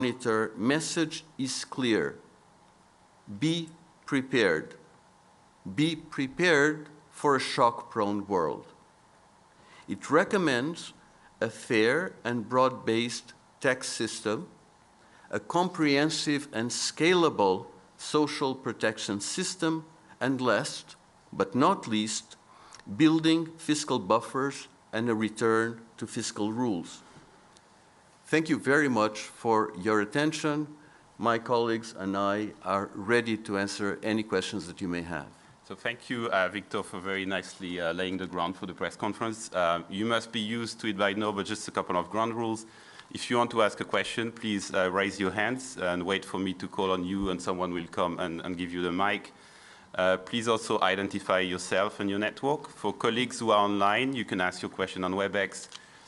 Monitor message is clear. Be prepared. Be prepared for a shock-prone world. It recommends a fair and broad-based tax system, a comprehensive and scalable social protection system, and last but not least, building fiscal buffers and a return to fiscal rules. Thank you very much for your attention. My colleagues and I are ready to answer any questions that you may have. So thank you, Victor, for very nicely laying the ground for the press conference. You must be used to it by now, but just a couple of ground rules. If you want to ask a question, please raise your hands and wait for me to call on you, and someone will come and give you the mic. Please also identify yourself and your network. For colleagues who are online, you can ask your question on WebEx.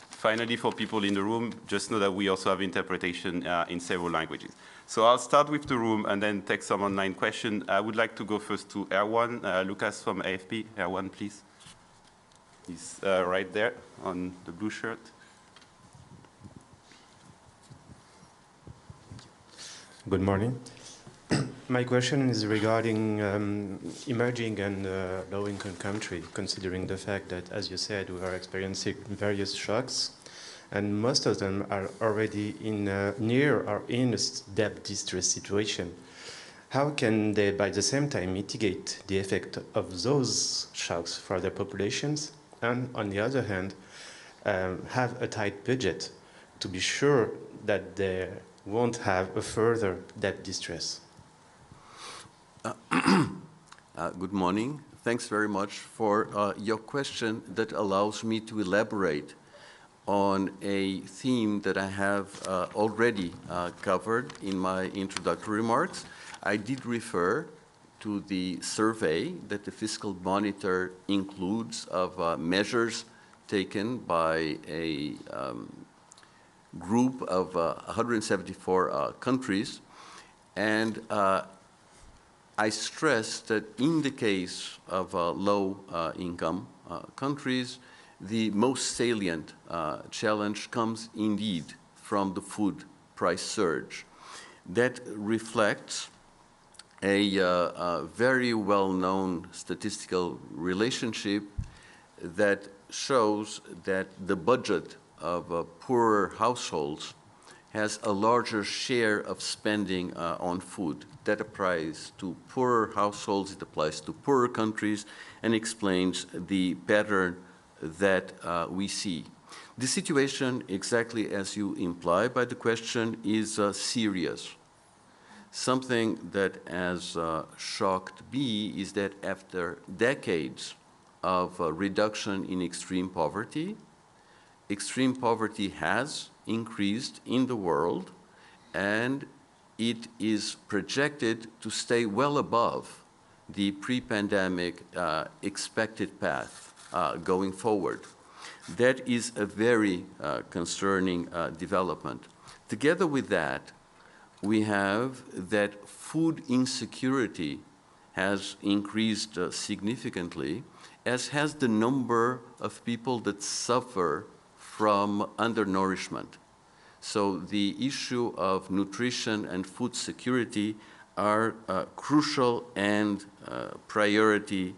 Finally, for people in the room, just know that we also have interpretation in several languages. So I'll start with the room and then take some online questions. I would like to go first to Erwan, Lucas from AFP. Erwan, please. He's right there on the blue shirt. Good morning. My question is regarding emerging and low-income countries, considering the fact that, as you said, we are experiencing various shocks, and most of them are already near or in a debt distress situation. How can they, by the same time, mitigate the effect of those shocks for their populations, and, on the other hand, have a tight budget to be sure that they won't have a further debt distress? Good morning. Thanks very much for your question that allows me to elaborate on a theme that I have already covered in my introductory remarks. I did refer to the survey that the Fiscal Monitor includes of measures taken by a group of 174 countries, and I stress that in the case of low-income countries, the most salient challenge comes indeed from the food price surge. That reflects a very well-known statistical relationship that shows that the budget of poorer households has a larger share of spending on food. That applies to poorer households, it applies to poorer countries, and explains the pattern that we see. The situation, exactly as you imply by the question, is serious. Something that has shocked me is that after decades of reduction in extreme poverty has increased in the world, and it is projected to stay well above the pre-pandemic expected path going forward. That is a very concerning development. Together with that, we have that food insecurity has increased significantly, as has the number of people that suffer from undernourishment. So the issue of nutrition and food security are crucial and priority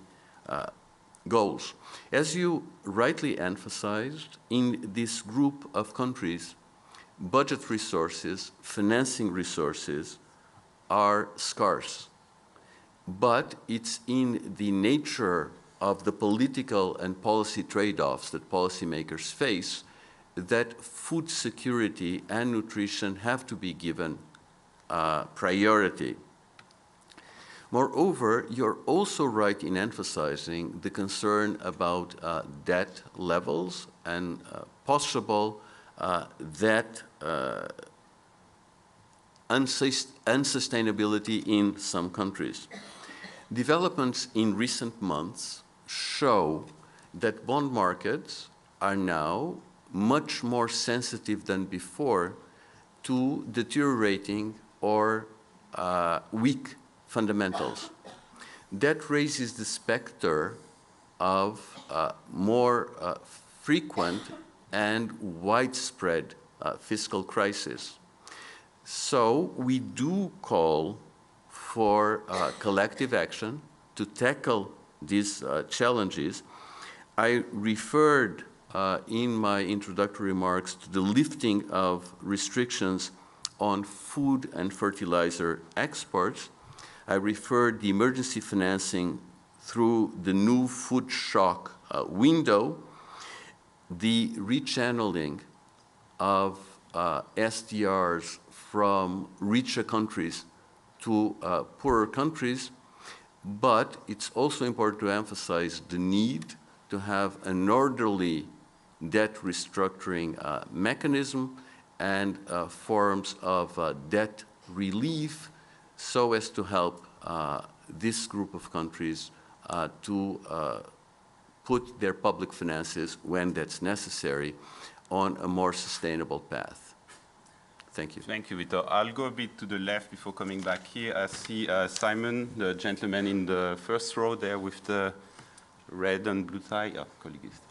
goals. As you rightly emphasized, in this group of countries, budget resources, financing resources are scarce. But it's in the nature of the political and policy trade-offs that policymakers face that food security and nutrition have to be given priority. Moreover, you're also right in emphasizing the concern about debt levels and possible debt unsustainability in some countries. Developments in recent months show that bond markets are now much more sensitive than before to deteriorating or weak fundamentals. That raises the specter of more frequent and widespread fiscal crisis. So we do call for collective action to tackle these challenges. I referred in my introductory remarks to the lifting of restrictions on food and fertilizer exports. I referred the emergency financing through the new food shock window, the rechanneling of SDRs from richer countries to poorer countries, but it's also important to emphasize the need to have an orderly debt restructuring mechanism and forms of debt relief so as to help this group of countries to put their public finances, when that's necessary, on a more sustainable path. Thank you. Thank you, Victor. I'll go a bit to the left before coming back here. I see Simon, the gentleman in the first row there with the red and blue tie. Oh, colleague is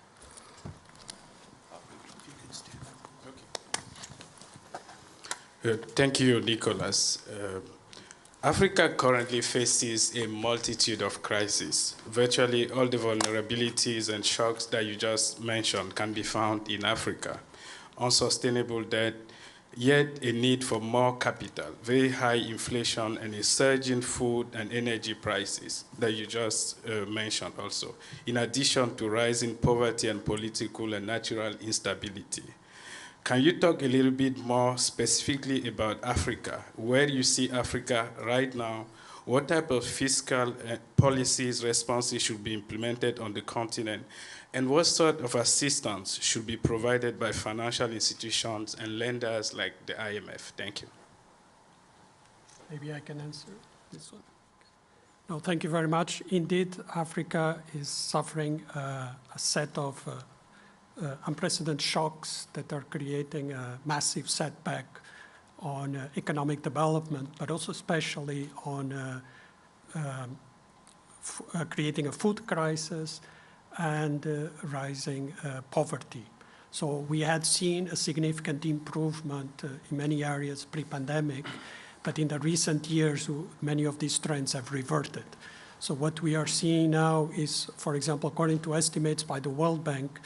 Thank you, Nicholas. Africa currently faces a multitude of crises. Virtually all the vulnerabilities and shocks that you just mentioned can be found in Africa. Unsustainable debt, yet a need for more capital, very high inflation, and a surge in food and energy prices that you just mentioned also, in addition to rising poverty and political and natural instability. Can you talk a little bit more specifically about Africa? Where do you see Africa right now? What type of fiscal policies, responses should be implemented on the continent? And what sort of assistance should be provided by financial institutions and lenders like the IMF? Thank you. Maybe I can answer this one. No, thank you very much. Indeed, Africa is suffering a set of unprecedented shocks that are creating a massive setback on economic development, but also especially on creating a food crisis and rising poverty. So we had seen a significant improvement in many areas pre-pandemic, but in the recent years, many of these trends have reverted. So what we are seeing now is, for example, according to estimates by the World Bank,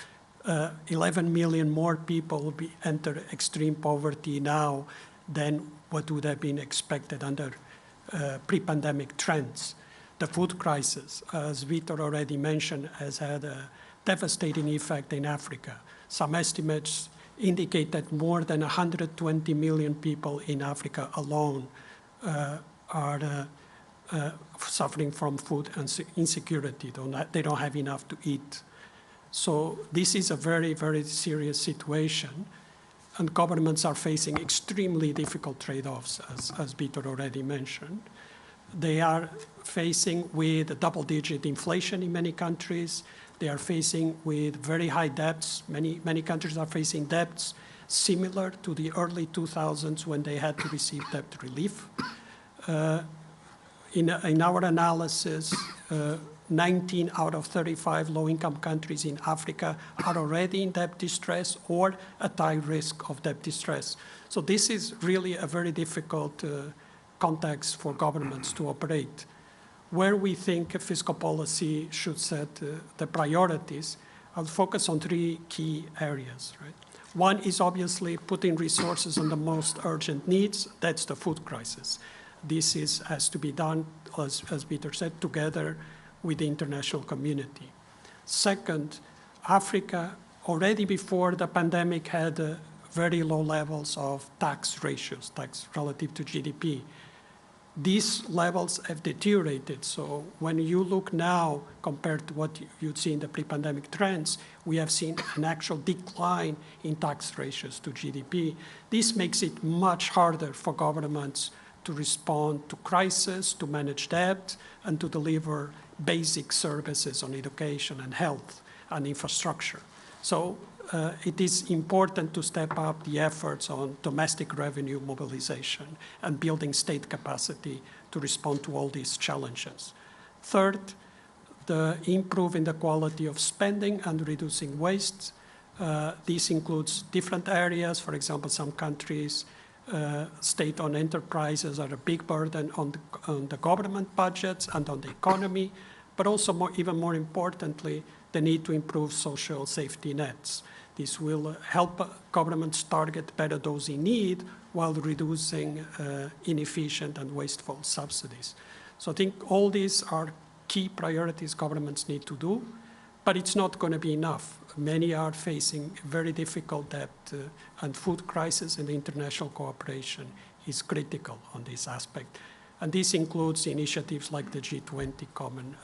11 million more people will enter extreme poverty now than what would have been expected under pre-pandemic trends. The food crisis, as Victor already mentioned, has had a devastating effect in Africa. Some estimates indicate that more than 120 million people in Africa alone are suffering from food insecurity. They don't have enough to eat. So this is a very, very serious situation, and governments are facing extremely difficult trade-offs, as Victor already mentioned. They are facing with double-digit inflation in many countries. They are facing with very high debts. Many countries are facing debts similar to the early 2000s when they had to receive debt relief. In our analysis, 19 out of 35 low-income countries in Africa are already in debt distress or at high risk of debt distress. So this is really a very difficult context for governments to operate. Where we think fiscal policy should set the priorities, I'll focus on three key areas. Right? One is obviously putting resources on the most urgent needs. That's the food crisis. This has to be done, as Peter said, together with the international community. Second, Africa, already before the pandemic, had very low levels of tax ratios, tax relative to GDP. These levels have deteriorated. So when you look now compared to what you'd see in the pre-pandemic trends, we have seen an actual decline in tax ratios to GDP. This makes it much harder for governments to respond to crisis, to manage debt, and to deliver basic services on education and health and infrastructure. So it is important to step up the efforts on domestic revenue mobilization and building state capacity to respond to all these challenges. Third, improving the quality of spending and reducing waste. This includes different areas. For example, some countries state-owned enterprises are a big burden on the government budgets and on the economy, but also even more importantly, the need to improve social safety nets. This will help governments target better those in need while reducing inefficient and wasteful subsidies. So I think all these are key priorities governments need to do, but it's not going to be enough. Many are facing very difficult debt and food crisis, and international cooperation is critical on this aspect. And this includes initiatives like the G20 Common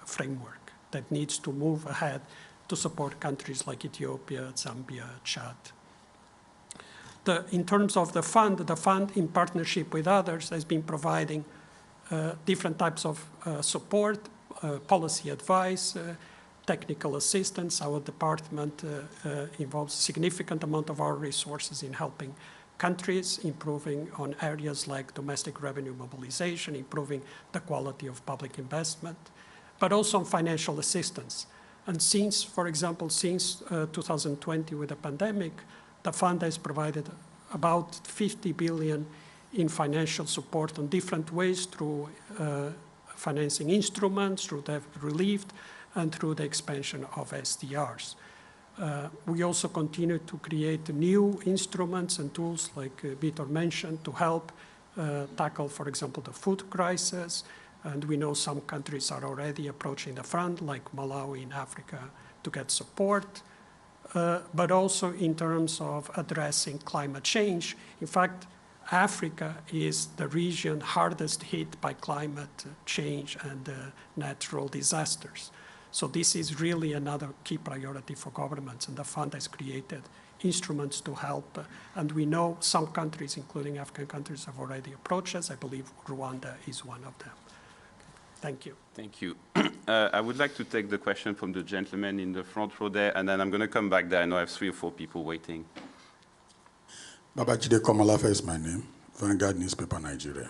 Framework that needs to move ahead to support countries like Ethiopia, Zambia, Chad. In terms of the fund in partnership with others has been providing different types of support, policy advice, technical assistance. Our department involves a significant amount of our resources in helping countries, improving on areas like domestic revenue mobilization, improving the quality of public investment, but also on financial assistance. And since, for example, since 2020 with the pandemic, the fund has provided about 50 billion in financial support in different ways through financing instruments, through debt relief, and through the expansion of SDRs. We also continue to create new instruments and tools, like Vitor mentioned, to help tackle, for example, the food crisis. And we know some countries are already approaching the front, like Malawi in Africa, to get support. But also in terms of addressing climate change. In fact, Africa is the region hardest hit by climate change and natural disasters. So this is really another key priority for governments, and the fund has created instruments to help. And we know some countries, including African countries, have already approached us. I believe Rwanda is one of them. Thank you. Thank you. I would like to take the question from the gentleman in the front row there, and then I'm going to come back there. I know I have 3 or 4 people waiting. Babajide Komalafe is my name, Vanguard Newspaper, Nigeria.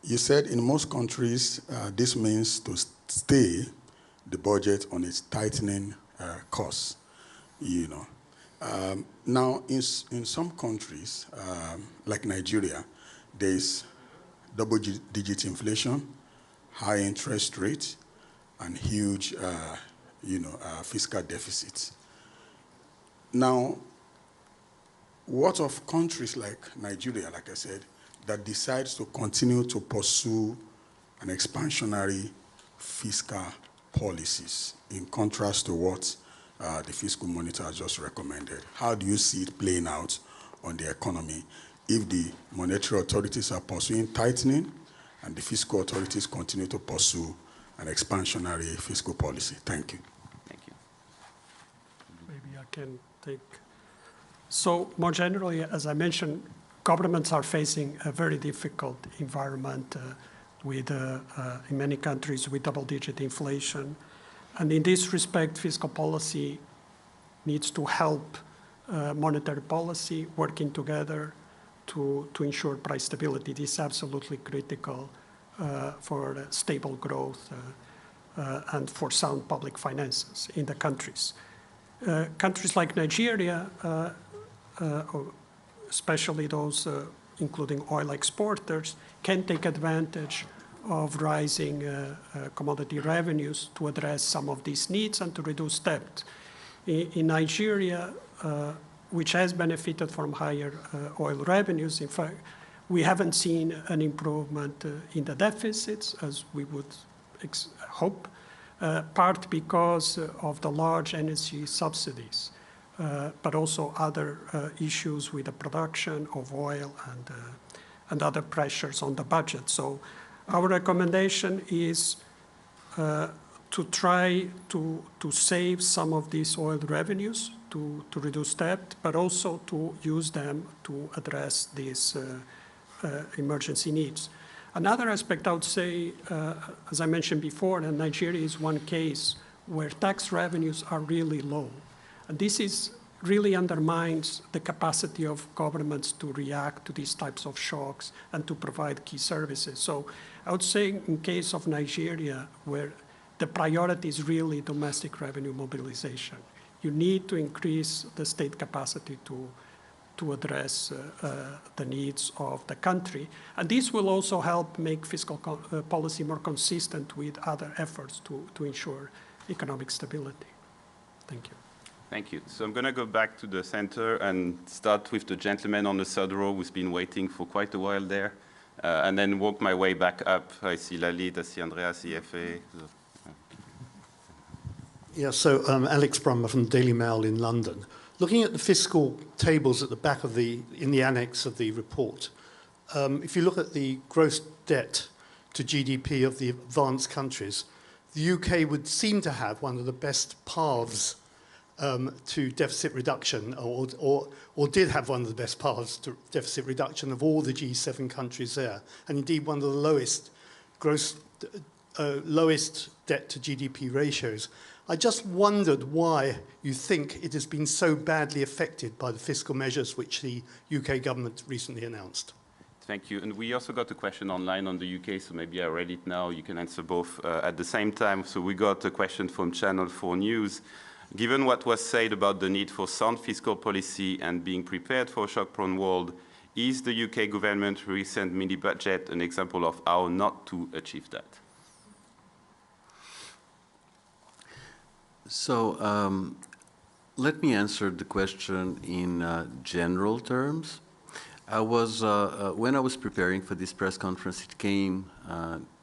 You said in most countries, this means to stay the budget on its tightening course, you know. Now, in some countries, like Nigeria, there's double-digit inflation, high interest rates, and huge, fiscal deficits. Now, what of countries like Nigeria, like I said, that decides to continue to pursue an expansionary fiscal policies in contrast to what the Fiscal Monitor has just recommended? How do you see it playing out on the economy if the monetary authorities are pursuing tightening and the fiscal authorities continue to pursue an expansionary fiscal policy? Thank you. Thank you. Maybe I can take. So more generally, as I mentioned, governments are facing a very difficult environment with, in many countries, with double-digit inflation. And in this respect, fiscal policy needs to help monetary policy working together to ensure price stability. This is absolutely critical for stable growth and for sound public finances in the countries. Countries like Nigeria, especially those including oil exporters, can take advantage of rising commodity revenues to address some of these needs and to reduce debt. In Nigeria, which has benefited from higher oil revenues, in fact, we haven't seen an improvement in the deficits as we would hope, part because of the large energy subsidies, but also other issues with the production of oil and other pressures on the budget. So our recommendation is to try to save some of these oil revenues to reduce debt, but also to use them to address these emergency needs. Another aspect I would say, as I mentioned before, and Nigeria is one case where tax revenues are really low. And this really undermines the capacity of governments to react to these types of shocks and to provide key services. So I would say in case of Nigeria, where the priority is really domestic revenue mobilization, you need to increase the state capacity to to address the needs of the country. And this will also help make fiscal policy more consistent with other efforts to ensure economic stability. Thank you. Thank you. So I'm going to go back to the center and start with the gentleman on the third row who's been waiting for quite a while there, and then work my way back up. I see Lalit, I see Andrea, I see FA. Yeah, so Alex Brummer from the Daily Mail in London. Looking at the fiscal tables at the back of in the annex of the report, if you look at the gross debt to GDP of the advanced countries, the UK would seem to have one of the best paths to deficit reduction, or did have one of the best paths to deficit reduction of all the G7 countries there, and indeed one of the lowest debt to GDP ratios. I just wondered why you think it has been so badly affected by the fiscal measures which the UK government recently announced. Thank you. And we also got a question online on the UK, so maybe I read it now. You can answer both at the same time. So we got a question from Channel 4 News. Given what was said about the need for sound fiscal policy and being prepared for a shock-prone world, is the UK government's recent mini-budget an example of how not to achieve that? So let me answer the question in general terms. When I was preparing for this press conference, it came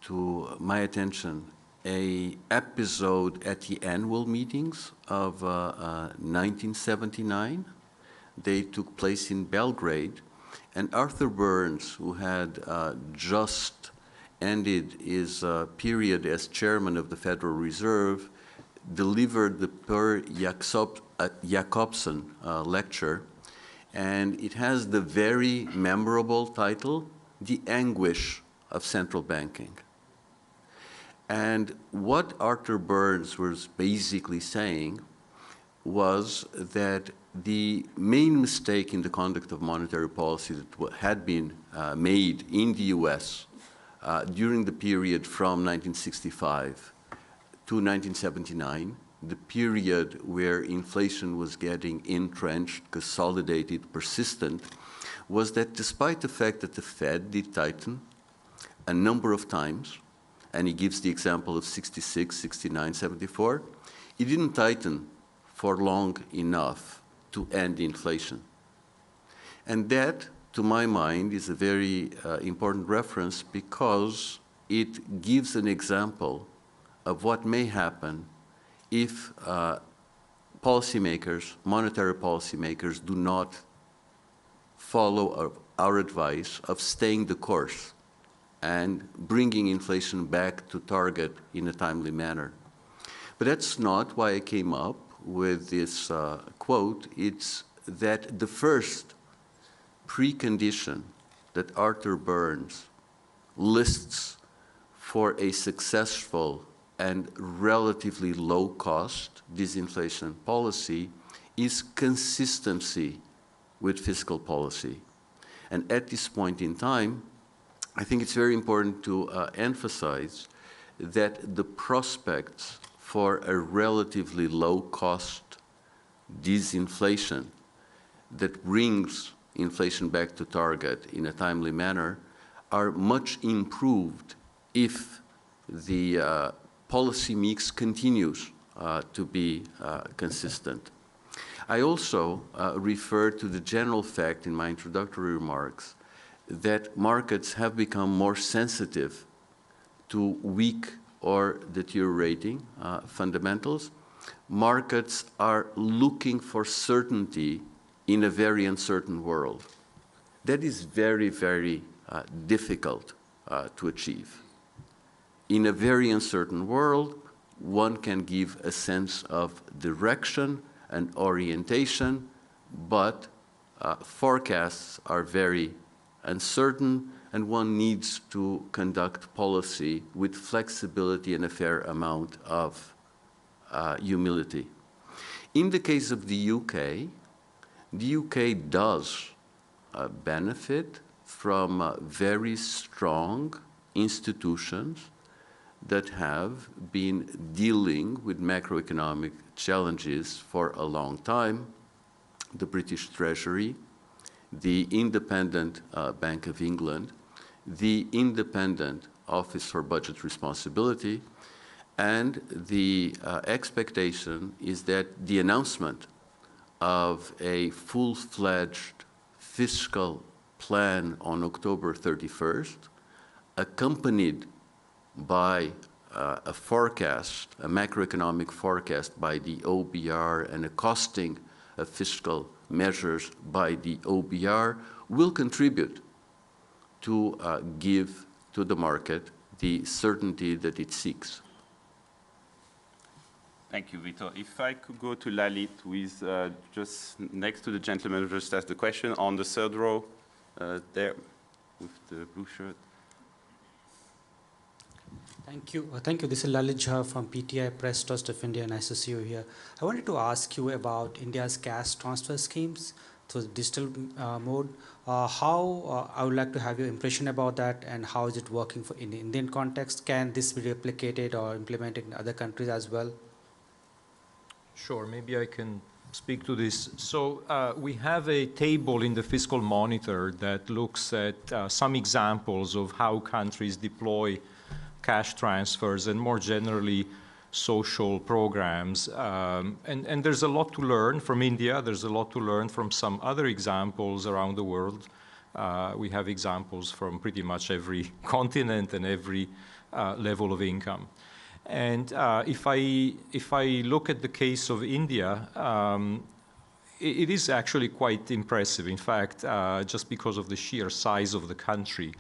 to my attention an episode at the annual meetings of 1979. They took place in Belgrade, and Arthur Burns, who had just ended his period as chairman of the Federal Reserve, delivered the Per Jacobson lecture, and it has the very memorable title, The Anguish of Central Banking. And what Arthur Burns was basically saying was that the main mistake in the conduct of monetary policy that had been made in the US during the period from 1965 to 1979, the period where inflation was getting entrenched, consolidated, persistent, was that despite the fact that the Fed did tighten a number of times, and he gives the example of 66, 69, 74, it didn't tighten for long enough to end inflation. And that, to my mind, is a very important reference because it gives an example of what may happen if policymakers, monetary policymakers, do not follow our advice of staying the course and bringing inflation back to target in a timely manner. But that's not why I came up with this quote. It's that the first precondition that Arthur Burns lists for a successful and relatively low-cost disinflation policy is consistency with fiscal policy. And at this point in time, I think it's very important to emphasize that the prospects for a relatively low-cost disinflation that brings inflation back to target in a timely manner are much improved if the policy mix continues to be consistent. I also refer to the general fact in my introductory remarks that markets have become more sensitive to weak or deteriorating fundamentals. Markets are looking for certainty in a very uncertain world. That is very, very difficult to achieve. In a very uncertain world, one can give a sense of direction and orientation, but forecasts are very uncertain, and one needs to conduct policy with flexibility and a fair amount of humility. In the case of the UK does benefit from very strong institutions that have been dealing with macroeconomic challenges for a long time. The British Treasury, the Independent Bank of England, the Independent Office for Budget Responsibility, and the expectation is that the announcement of a full-fledged fiscal plan on October 31st, accompanied by a forecast, a macroeconomic forecast by the OBR and a costing of fiscal measures by the OBR, will contribute to give to the market the certainty that it seeks. Thank you, Victor. If I could go to Lalit, who is just next to the gentleman who just asked the question, on the third row there with the blue shirt. Thank you. Thank you. This is Lalit Jha from PTI Press Trust of India, nice to see you here. I wanted to ask you about India's cash transfer schemes through the digital mode. I would like to have your impression about that, and how is it working in the Indian context? Can this be replicated or implemented in other countries as well? Sure, maybe I can speak to this. So we have a table in the Fiscal Monitor that looks at some examples of how countries deploy cash transfers and more generally social programs. And there's a lot to learn from India. There's a lot to learn from some other examples around the world. We have examples from pretty much every continent and every level of income. And if I look at the case of India, it is actually quite impressive. In fact, just because of the sheer size of the country,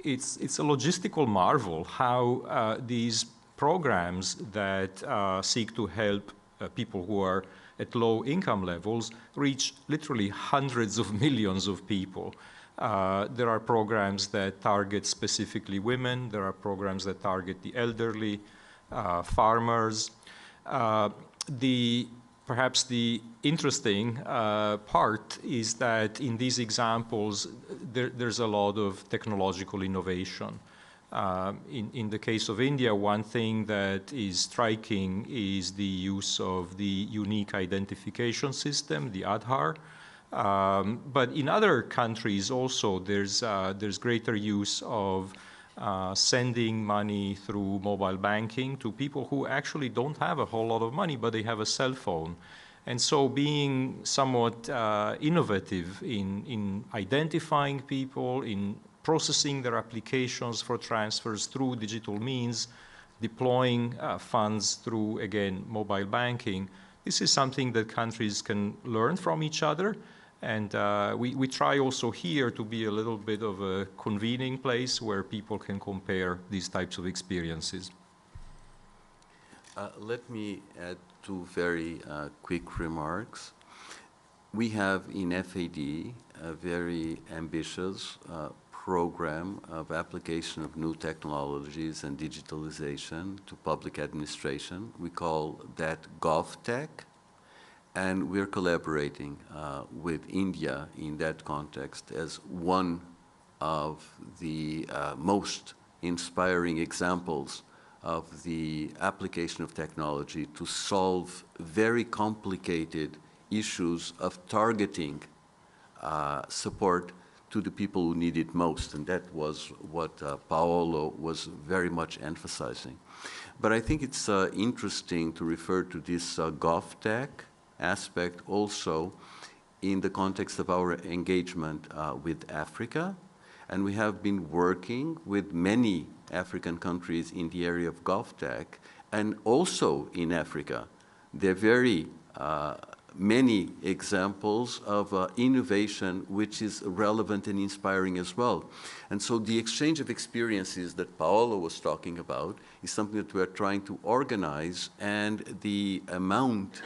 it's a logistical marvel how these programs that seek to help people who are at low income levels reach literally hundreds of millions of people. There are programs that target specifically women. There are programs that target the elderly, farmers. Perhaps the interesting part is that in these examples, there's a lot of technological innovation. In the case of India, one thing that is striking is the use of the unique identification system, the Aadhaar. But in other countries also, there's greater use of sending money through mobile banking to people who actually don't have a whole lot of money, but they have a cell phone. And so being somewhat innovative in identifying people, in processing their applications for transfers through digital means, deploying funds through, again, mobile banking, this is something that countries can learn from each other. And we try also here to be a little bit of a convening place where people can compare these types of experiences. Let me add two very quick remarks. We have in FAD a very ambitious program of application of new technologies and digitalization to public administration. We call that GovTech. And we're collaborating with India in that context as one of the most inspiring examples of the application of technology to solve very complicated issues of targeting support to the people who need it most. And that was what Paolo was very much emphasizing. But I think it's interesting to refer to this GovTech aspect also in the context of our engagement with Africa. And we have been working with many African countries in the area of GovTech, and also in Africa. There are very many examples of innovation which is relevant and inspiring as well. And so the exchange of experiences that Paolo was talking about is something that we are trying to organize, and the amount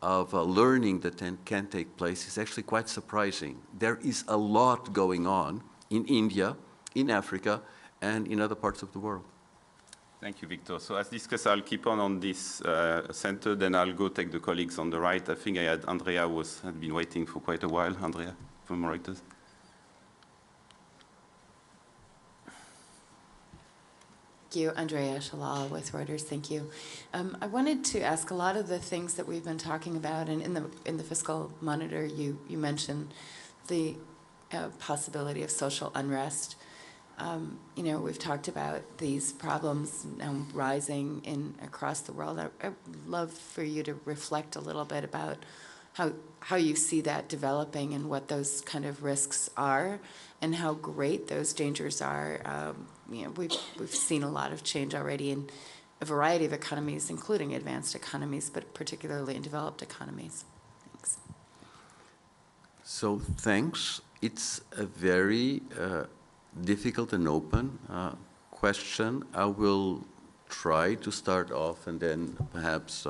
of learning that can take place is actually quite surprising. There is a lot going on in India, in Africa, and in other parts of the world. Thank you, Victor. So as discussed, I'll keep on this center, then I'll go take the colleagues on the right. I think I had Andrea had been waiting for quite a while. Andrea from Reuters. Thank you, Andrea Shalal with Reuters. Thank you. I wanted to ask a lot of the things that we've been talking about, and in the Fiscal Monitor, you mentioned the possibility of social unrest. You know, we've talked about these problems now rising across the world. I'd love for you to reflect a little bit about how you see that developing and what those kind of risks are and how great those dangers are. You know, we've seen a lot of change already in a variety of economies, including advanced economies, but particularly in developed economies. Thanks. So thanks. It's a very difficult and open question. I will try to start off, and then perhaps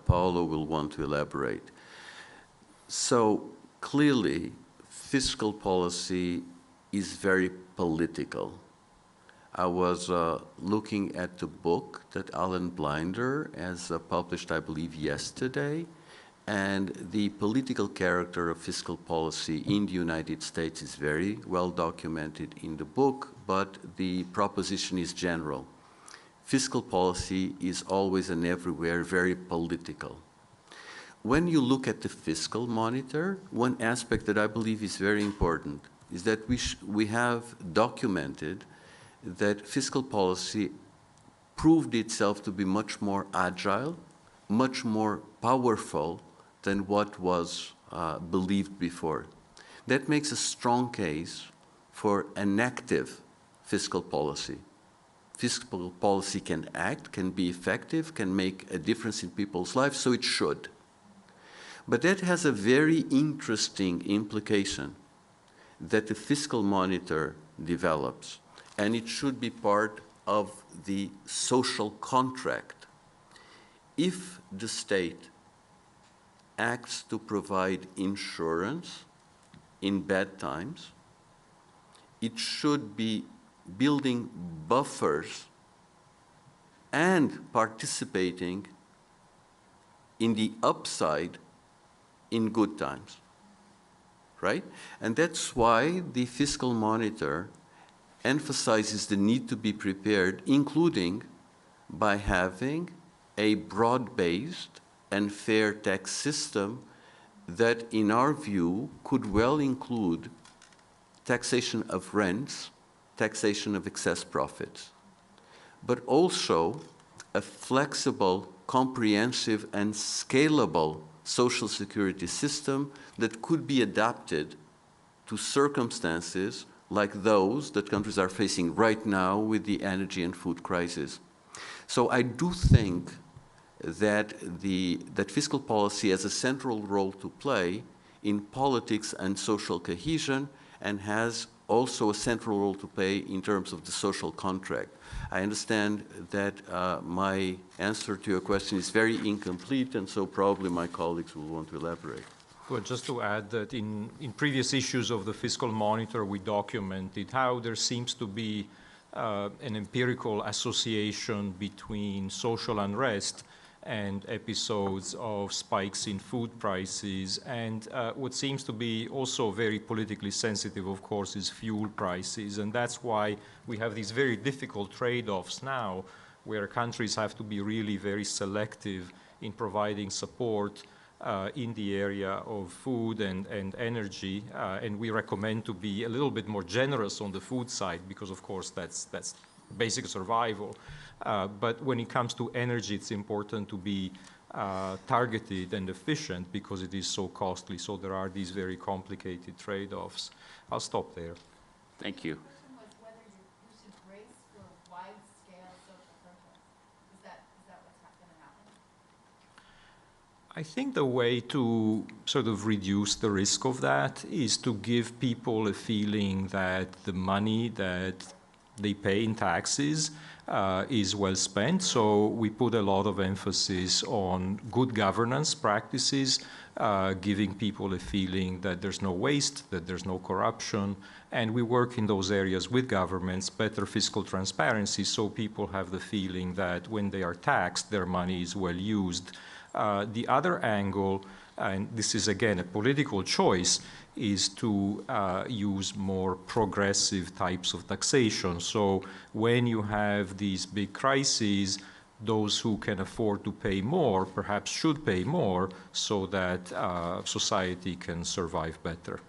Paolo will want to elaborate. So clearly, fiscal policy is very political. I was looking at the book that Alan Blinder has published, I believe, yesterday, and the political character of fiscal policy in the United States is very well documented in the book, but the proposition is general. Fiscal policy is always and everywhere very political. When you look at the Fiscal Monitor, one aspect that I believe is very important is that we have documented that fiscal policy proved itself to be much more agile, much more powerful than what was believed before. That makes a strong case for an active fiscal policy. Fiscal policy can act, can be effective, can make a difference in people's lives, so it should. But that has a very interesting implication that the Fiscal Monitor develops, and it should be part of the social contract. If the state acts to provide insurance in bad times, it should be building buffers and participating in the upside in good times, right? And that's why the Fiscal Monitor emphasizes the need to be prepared, including by having a broad-based and fair tax system that, in our view, could well include taxation of rents, taxation of excess profits, but also a flexible, comprehensive, and scalable social security system that could be adapted to circumstances like those that countries are facing right now with the energy and food crisis. So I do think that fiscal policy has a central role to play in politics and social cohesion, and has also a central role to play in terms of the social contract. I understand that my answer to your question is very incomplete, and so probably my colleagues will want to elaborate. Well, just to add that in previous issues of the Fiscal Monitor, we documented how there seems to be an empirical association between social unrest and episodes of spikes in food prices. And what seems to be also very politically sensitive, of course, is fuel prices. And that's why we have these very difficult trade-offs now, where countries have to be really very selective in providing support in the area of food and energy. And we recommend to be a little bit more generous on the food side, because, of course, that's basic survival. But when it comes to energy, it's important to be targeted and efficient because it is so costly. So there are these very complicated trade-offs. I'll stop there. Thank you. The question was whether you should brace for wide-scale social protests. Is that what's going to happen? I think the way to sort of reduce the risk of that is to give people a feeling that the money that they pay in taxes is well spent. So we put a lot of emphasis on good governance practices, giving people a feeling that there's no waste, that there's no corruption, and we work in those areas with governments, better fiscal transparency, so people have the feeling that when they are taxed, their money is well used. The other angle, and this is again a political choice, is to use more progressive types of taxation. So when you have these big crises, those who can afford to pay more perhaps should pay more so that society can survive better.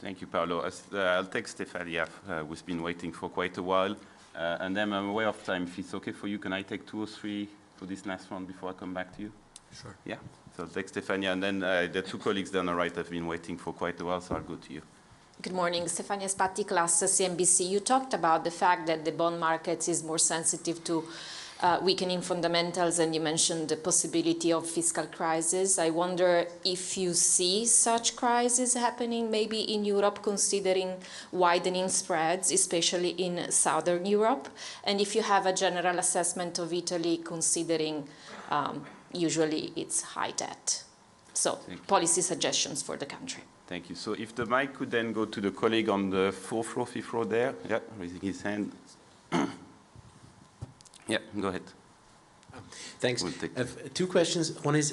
Thank you, Paolo. I'll take Stefania, who's been waiting for quite a while. And then I'm aware of time. If it's okay for you, can I take 2 or 3 for this last one before I come back to you? Sure. Yeah. So I'll take Stefania, and then the 2 colleagues down the right have been waiting for quite a while, so I'll go to you. Good morning, Stefania Spatti, Class CNBC. You talked about the fact that the bond market is more sensitive to weakening fundamentals, and you mentioned the possibility of fiscal crisis. I wonder if you see such crisis happening maybe in Europe, considering widening spreads, especially in Southern Europe, and if you have a general assessment of Italy, considering usually its high debt. So, policy suggestions for the country. Thank you. So if the mic could then go to the colleague on the 4th row, 5th row there. Yeah, raising his hand. Yeah, go ahead. Thanks. We'll I have 2 questions. One is,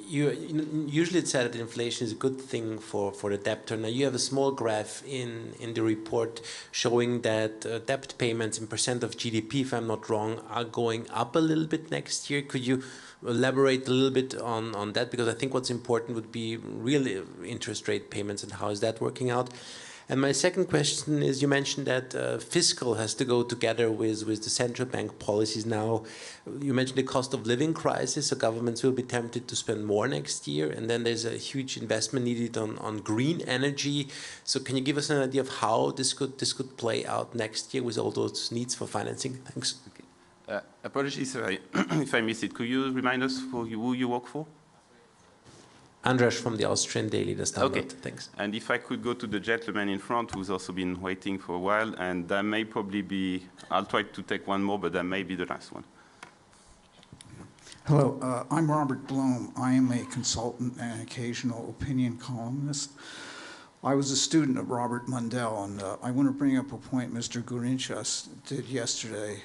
usually it's said that inflation is a good thing for the debtor. Now you have a small graph in the report showing that debt payments in % of GDP, if I'm not wrong, are going up a little bit next year. Could you elaborate a little bit on that? Because I think what's important would be real interest rate payments, and how is that working out? And my second question is, you mentioned that fiscal has to go together with the central bank policies now. You mentioned the cost of living crisis, so governments will be tempted to spend more next year. And then there's a huge investment needed on green energy. So can you give us an idea of how this could play out next year with all those needs for financing? Thanks. Okay. Apologies if I missed it. Could you remind us who you work for? Andras from the Austrian Daily, the Standard. Okay. Thanks. And if I could go to the gentleman in front who's also been waiting for a while, and that may probably be, I'll try to take one more, but that may be the last one. Hello, I'm Robert Blome. I am a consultant and occasional opinion columnist. I was a student of Robert Mundell, and I want to bring up a point Mr. Gourinchas did yesterday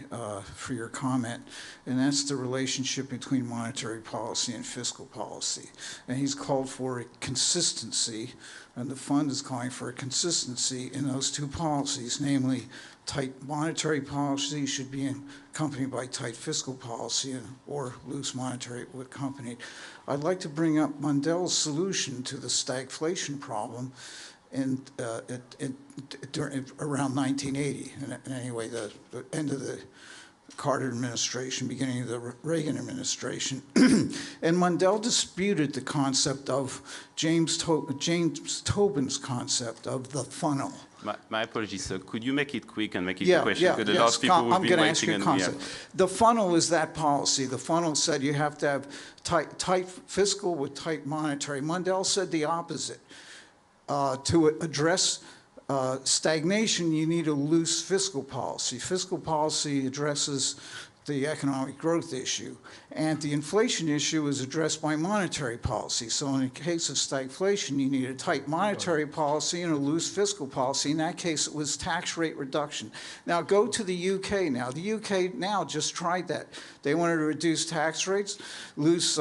for your comment, and that's the relationship between monetary policy and fiscal policy. And he's called for a consistency, and the fund is calling for a consistency in those 2 policies, namely tight monetary policy should be accompanied by tight fiscal policy, or loose monetary accompanied. I'd like to bring up Mundell's solution to the stagflation problem around 1980. And anyway, the end of the Carter administration, beginning of the Reagan administration. And Mundell disputed the concept of James Tobin's concept of the funnel. My apologies, sir. Could you make it quick and make it a question? Because a lot of people will be waiting. And the funnel is that policy. The funnel said you have to have tight fiscal with tight monetary. Mundell said the opposite. To address stagnation, you need a loose fiscal policy. Fiscal policy addresses the economic growth issue, and the inflation issue is addressed by monetary policy. So in the case of stagflation, you need a tight monetary policy and a loose fiscal policy. In that case, it was tax rate reduction. Now go to the UK now. The UK now just tried that. They wanted to reduce tax rates, loose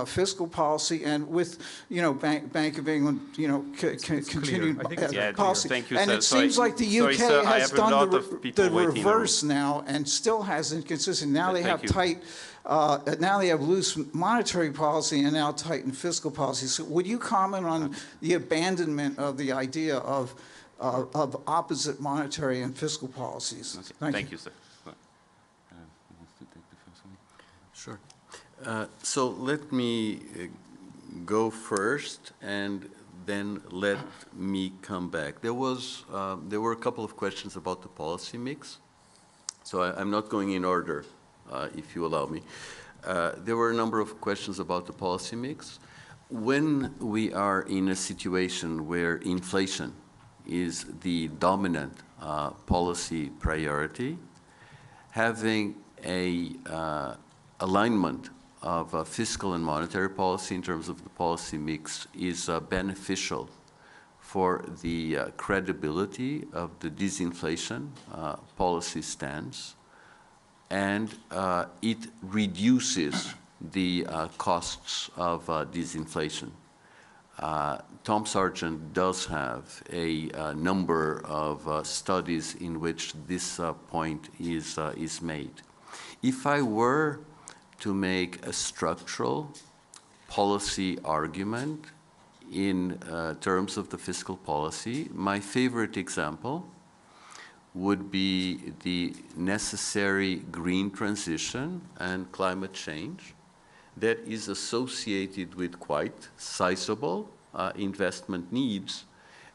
fiscal policy, and with, Bank of England, continued policy. Thank you, and sir. it seems like the UK has done the reverse now, and still has inconsistent. Now they have now they have loose monetary policy and now tightened fiscal policy. So would you comment on the abandonment of the idea of opposite monetary and fiscal policies? Okay. Thank you, sir. Sure. So let me go first, and then let me come back. There were a couple of questions about the policy mix. So I'm not going in order, if you allow me. There were a number of questions about the policy mix. When we are in a situation where inflation is the dominant policy priority, having a alignment of fiscal and monetary policy in terms of the policy mix is beneficial for the credibility of the disinflation policy stance, and it reduces the costs of disinflation. Tom Sargent does have a number of studies in which this point is made. If I were to make a structural policy argument in terms of the fiscal policy, my favorite example would be the necessary green transition and climate change that is associated with quite sizable investment needs,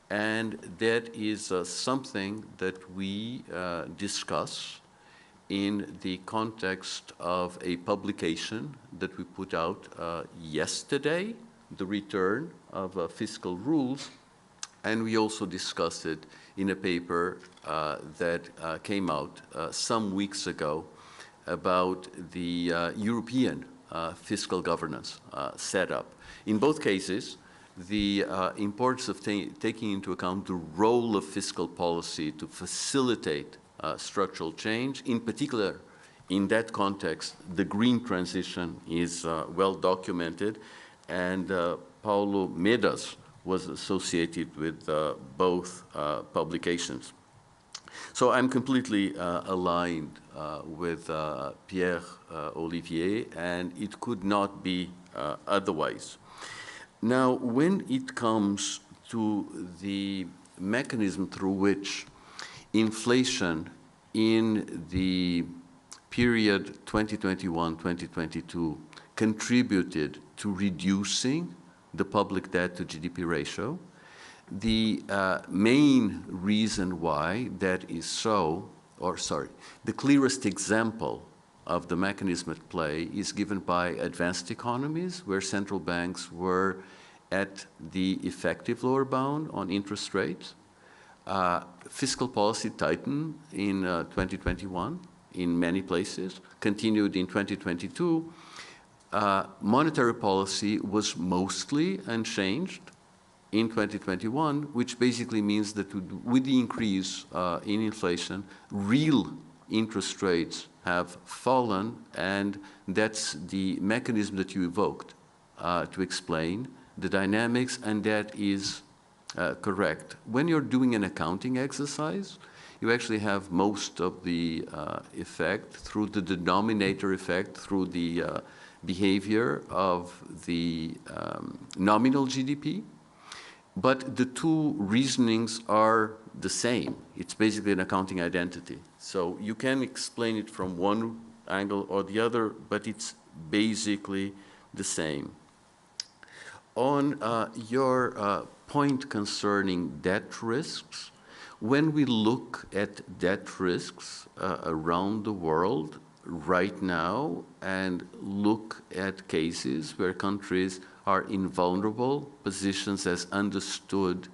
and that is something that we discuss in the context of a publication that we put out yesterday, the return of fiscal rules, and we also discussed it in a paper that came out some weeks ago about the European fiscal governance setup. In both cases, the importance of taking into account the role of fiscal policy to facilitate structural change. In particular, in that context, the green transition is well documented, and Paulo Medas was associated with both publications. So I'm completely aligned with Pierre Olivier, and it could not be otherwise. Now, when it comes to the mechanism through which inflation in the period 2021-2022 contributed to reducing the public debt to GDP ratio, the main reason why that is so, the clearest example of the mechanism at play is given by advanced economies, where central banks were at the effective lower bound on interest rates. Fiscal policy tightened in 2021 in many places, continued in 2022. Monetary policy was mostly unchanged in 2021, which basically means that with the increase in inflation, real interest rates have fallen, and that's the mechanism that you evoked to explain the dynamics, and that is correct. When you're doing an accounting exercise, you actually have most of the effect through the denominator effect, through the behavior of the nominal GDP, but the two reasonings are the same. It's basically an accounting identity. So you can explain it from one angle or the other, but it's basically the same. On your point concerning debt risks, when we look at debt risks around the world right now and look at cases where countries are in vulnerable positions as understood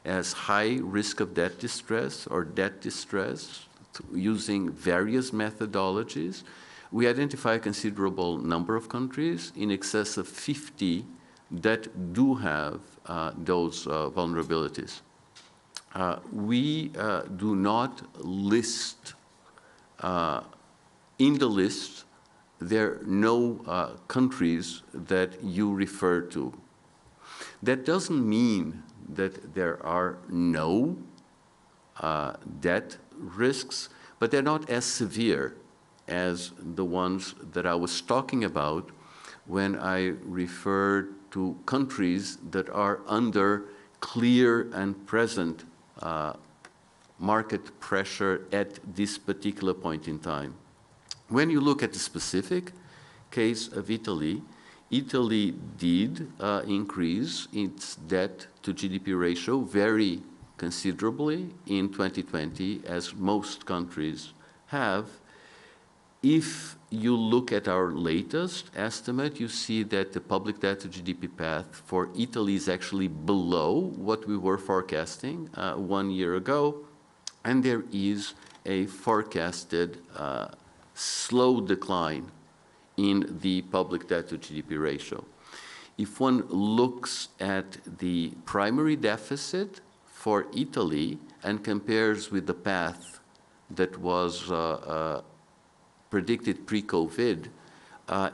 as high risk of debt distress or debt distress using various methodologies, we identify a considerable number of countries, in excess of 50, that do have those vulnerabilities. We do not list, in the list, there are no countries that you refer to. That doesn't mean that there are no debt risks, but they're not as severe as the ones that I was talking about when I referred to countries that are under clear and present market pressure at this particular point in time. When you look at the specific case of Italy, Italy did increase its debt to GDP ratio very considerably in 2020, as most countries have. If you look at our latest estimate, you see that the public debt to GDP path for Italy is actually below what we were forecasting 1 year ago, and there is a forecasted slow decline in the public debt to GDP ratio. If one looks at the primary deficit for Italy and compares with the path that was predicted pre-COVID,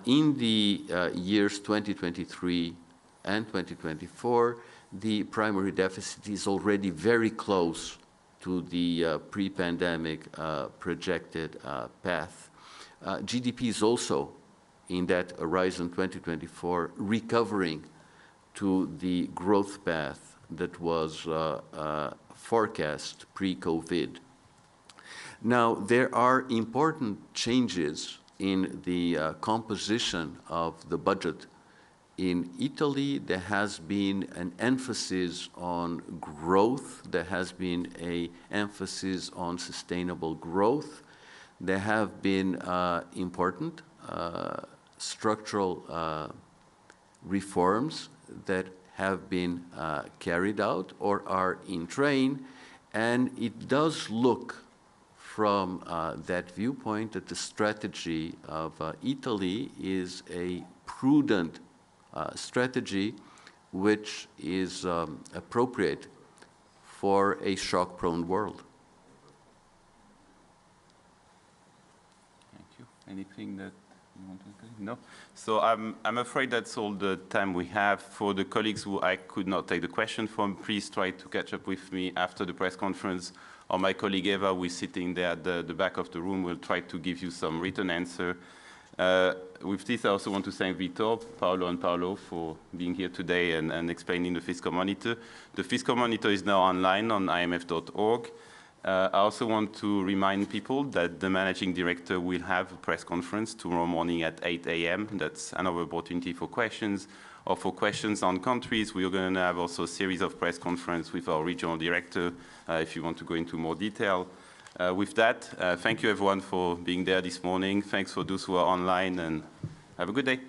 in the years 2023 and 2024, the primary deficit is already very close to the pre-pandemic projected path. GDP is also, in that horizon 2024, recovering to the growth path that was forecast pre-COVID. Now, there are important changes in the composition of the budget. In Italy, there has been an emphasis on growth. There has been an emphasis on sustainable growth. There have been important structural reforms that have been carried out or are in train, and it does look from that viewpoint that the strategy of Italy is a prudent strategy which is appropriate for a shock-prone world. Thank you. Anything that you want to say? No? So I'm afraid that's all the time we have. For the colleagues who I could not take the question from, please try to catch up with me after the press conference, or my colleague Eva, who is sitting there at the back of the room, will try to give you some written answer. With this, I also want to thank Vitor, Paolo, and Paolo for being here today and explaining the Fiscal Monitor. The Fiscal Monitor is now online on imf.org. I also want to remind people that the Managing Director will have a press conference tomorrow morning at 8 a.m. That's another opportunity for questions. Or for questions on countries, we are going to have also a series of press conferences with our Regional Director if you want to go into more detail. With that, thank you everyone for being there this morning. Thanks for those who are online, and have a good day.